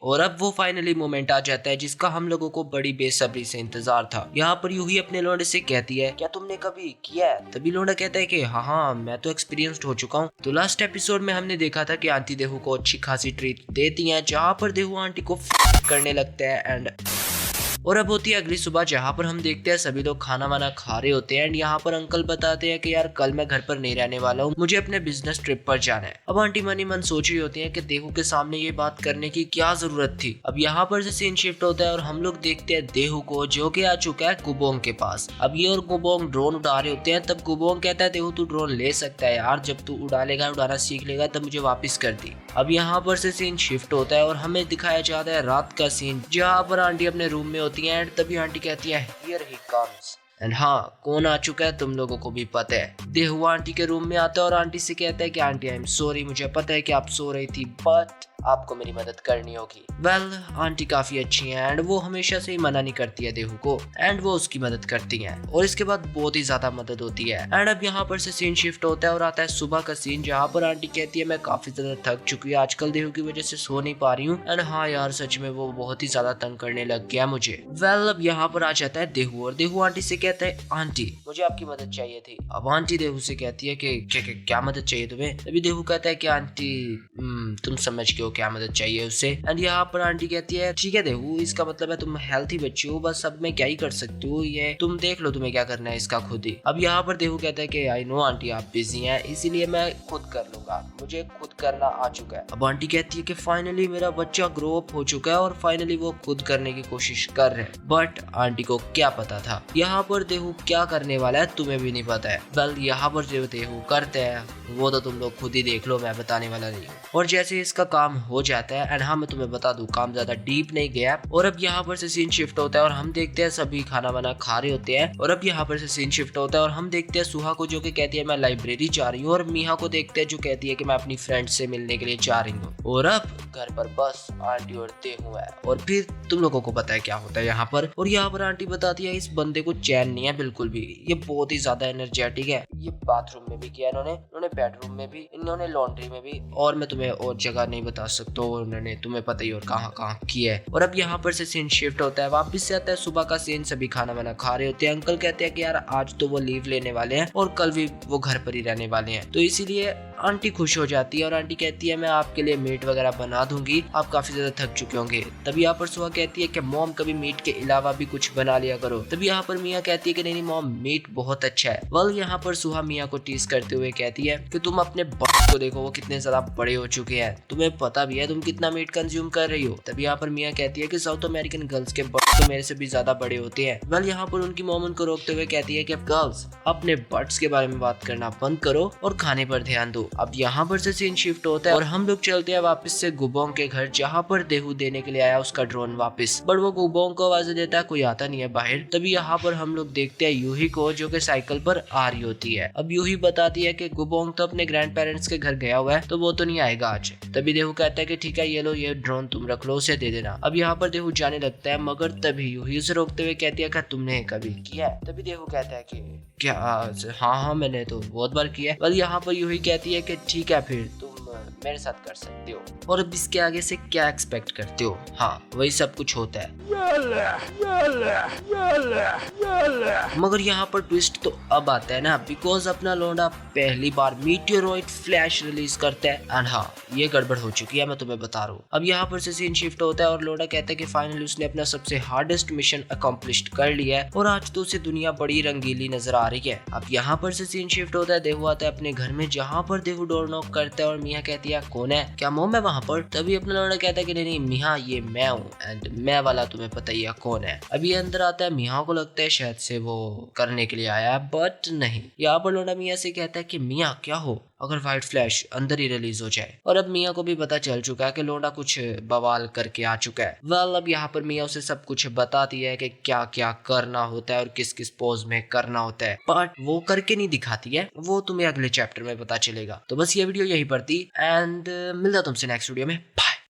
और अब वो फाइनली मोमेंट आ जाता है जिसका हम लोगों को बड़ी बेसब्री से इंतजार था। यहाँ पर यूही अपने लौंडे से कहती है, क्या तुमने कभी किया है? तभी लौंडा कहता है कि हाँ मैं तो एक्सपीरियंस्ड हो चुका हूँ। तो लास्ट एपिसोड में हमने देखा था कि आंटी देहू को अच्छी खासी ट्रीट देती है, जहाँ पर देहू आंटी को करने लगता है एंड और अब होती है अगली सुबह, जहाँ पर हम देखते हैं सभी लोग खाना वाना खा रहे होते हैं एंड यहाँ पर अंकल बताते हैं कि यार कल मैं घर पर नहीं रहने वाला हूँ, मुझे अपने बिजनेस ट्रिप पर जाना है। अब आंटी मनी मन सोच रही होती है कि देहू के सामने ये बात करने की क्या जरूरत थी। अब यहाँ पर से सीन शिफ्ट होता है और हम लोग देखते हैं देहू को जो कि आ चुका है गुबोंग के पास। अब ये और गुबोंग ड्रोन उड़ा रहे होते हैं। तब गुबोंग कहता है देहू तू ड्रोन ले सकता है यार, जब तू उड़ाना सीख लेगा तब मुझे वापस कर दी। अब यहाँ पर से सीन शिफ्ट होता है और हमें दिखाया जाता है रात का सीन, जहाँ पर आंटी अपने रूम में होती है एंड तभी आंटी कहती है हियर ही कम्स एंड हाँ कौन आ चुका है तुम लोगों को भी पता है। देहू आंटी के रूम में आता है और आंटी से कहता है कि आंटी आई एम सॉरी, मुझे पता है कि आप सो रही थी बट आपको मेरी मदद करनी होगी। वेल आंटी काफी अच्छी है एंड वो हमेशा से ही मना नहीं करती है देहू को एंड वो उसकी मदद करती है और इसके बाद बहुत ही ज्यादा मदद होती है। एंड अब यहाँ पर से सीन शिफ्ट होता है और आता है सुबह का सीन, जहाँ पर आंटी कहती है मैं काफी ज्यादा थक चुकी हूँ आजकल, देहू की वजह से सो नहीं पा रही हूँ एंड हाँ यार सच में वो बहुत ही ज्यादा तंग करने लग गया मुझे। वेल अब यहाँ पर आ जाता है देहू और देहू आंटी से कहता है आंटी मुझे आपकी मदद चाहिए थी। अब आंटी देहू से कहती है कि क्या मदद चाहिए तुम्हें? अभी देहू कहता है कि आंटी तुम समझ गए हो क्या मदद चाहिए उससे। एंड यहाँ पर आंटी कहती है ठीक है देहू, इसका मतलब है तुम हेल्थी बच्ची हो, बस अब मैं क्या ही कर सकती हूँ, ये तुम देख लो तुम्हें क्या करना है इसका खुद ही। अब यहाँ पर देहू कहता है कि आई नो आंटी आप बिजी हैं इसीलिए मैं खुद कर लूंगा, मुझे खुद करना आ चुका है। अब आंटी कहती है कि फाइनली मेरा बच्चा ग्रो अप हो चुका है और फाइनली वो खुद करने की कोशिश कर रहे हैं। बट आंटी को क्या पता था यहाँ पर देहू क्या करने वाला है तुम्हें भी नहीं पता है। वेल यहाँ पर जो देहू करते हैं वो तो तुम लोग खुद ही देख लो, मैं बताने वाला नहीं हूँ। और जैसे इसका काम हो जाता है एंड हाँ मैं तुम्हें बता दूं काम ज्यादा डीप नहीं गया। और अब यहाँ पर से सीन शिफ्ट होता है और हम देखते हैं सभी खाना वाना खा रहे होते हैं। और अब यहाँ पर से सीन शिफ्ट होता है और हम देखते हैं सुहा को जो कि कहती है मैं लाइब्रेरी जा रही हूँ और मीहा को देखते हैं जो कहती है कि मैं अपनी फ्रेंड से मिलने के लिए जा रही हूँ। और अब घर पर बस आंटी और देहू है और फिर तुम लोगों को पता है क्या होता है यहाँ पर। और यहाँ पर आंटी बताती है इस बंदे को चैन नहीं है बिल्कुल भी, ये बहुत ही ज्यादा एनर्जेटिक है, ये बाथरूम में भी किया इन्होंने बेडरूम में भी, इन्होंने लॉन्ड्री में भी, और मैं तुम्हें और जगह नहीं बता सकता, उन्होंने तुम्हें पता ही और कहाँ कहाँ किया है। और अब यहाँ पर से सीन शिफ्ट होता है, वापस से आता है सुबह का सीन, सभी खाना वाना खा रहे होते हैं। अंकल कहते हैं कि यार आज तो वो लीव लेने वाले हैं और कल भी वो घर पर ही रहने वाले हैं, तो इसीलिए आंटी खुश हो जाती है और आंटी कहती है मैं आपके लिए मीट वगैरह बना दूंगी, आप काफी ज्यादा थक चुके होंगे। तभी यहाँ पर सुहा कहती है कि मॉम कभी मीट के अलावा भी कुछ बना लिया करो। तभी यहाँ पर मियाँ कहती है कि नहीं मॉम मीट बहुत अच्छा है। वेल यहाँ पर सुहा मियाँ को टीज करते हुए कहती है कि तुम अपने बच्चे को देखो वो कितने ज्यादा बड़े हो चुके हैं, तुम्हें पता भी है तुम कितना मीट कंज्यूम कर रही हो। तभी यहाँ पर मियाँ कहती है कि साउथ अमेरिकन गर्ल्स के बट्स तो मेरे से भी ज्यादा बड़े होते हैं। वेल यहाँ पर उनकी मॉम उनको रोकते हुए कहती है कि गर्ल्स अपने बट्स के बारे में बात करना बंद करो और खाने पर ध्यान दो। अब यहाँ पर से सीन शिफ्ट होता है और हम लोग चलते हैं वापस से गुबोंग के घर, जहाँ पर देहू देने के लिए आया उसका ड्रोन वापस, बट वो गुबोंग को आवाज देता है कोई आता नहीं है बाहर। तभी यहाँ पर हम लोग देखते हैं यूही को जो कि साइकिल पर आ रही होती है। अब यूही बताती है कि गुबोंग तो अपने ग्रैंड पेरेंट्स के घर गया हुआ है तो वो तो नहीं आएगा आज। तभी देहू कहता है कि ठीक है ये लो ये ड्रोन तुम रख लो, उसे दे देना। अब यहाँ पर देहू जाने लगता है मगर तभी यूही उसे रोकते हुए कहती है क्या तुमने कभी किया है? तभी देहू कहता है कि क्या हाँ मैंने तो बहुत बार किया है। यहाँ पर यूही कहती है कि ठीक है फिर तुम मेरे साथ कर सकते हो, और अब इसके आगे से क्या एक्सपेक्ट करते हो? हाँ वही सब कुछ होता है। मगर यहाँ पर ट्विस्ट तो अब आता है ना, बिकॉज अपना लौंडा पहली बार मीटियोरॉइड फ्लैश रिलीज करता है एंड हाँ ये गड़बड़ हो चुकी है मैं तुम्हें बता रहा हूँ। अब यहाँ पर से सीन शिफ्ट होता है और लौंडा कहता है कि फाइनली उसने अपना सबसे हार्डेस्ट मिशन अकम्प्लिश्ड कर लिया है और आज तो उसे दुनिया बड़ी रंगीली नजर आ रही है। अब यहाँ पर से सीन शिफ्ट होता है, देहू आता है अपने घर में, जहाँ पर देहू डोर नॉक करता है और मियाँ कहती है कौन है, क्या मॉम है वहाँ पर? तभी अपना लौंडा कहता है कि नहीं मिया ये मैं हूँ एंड मैं वाला तुम्हें पता ही है कौन है। अभी अंदर आता है, मिया को लगता है शायद से वो करने के लिए आया बट नहीं। यहाँ पर लौंडा मियाँ से कहता है कि मियाँ क्या हो अगर व्हाइट फ्लैश अंदर ही रिलीज हो जाए। और अब मियाँ को भी पता चल चुका है कि लौंडा कुछ बवाल करके आ चुका है। वेल अब यहाँ पर मियाँ उसे सब कुछ बताती है कि क्या क्या करना होता है और किस किस पोज में करना होता है, बट वो करके नहीं दिखाती है, वो तुम्हें अगले चैप्टर में पता चलेगा। तो बस ये वीडियो यही पर थी एंड मिलता तुमसे नेक्स्ट वीडियो में।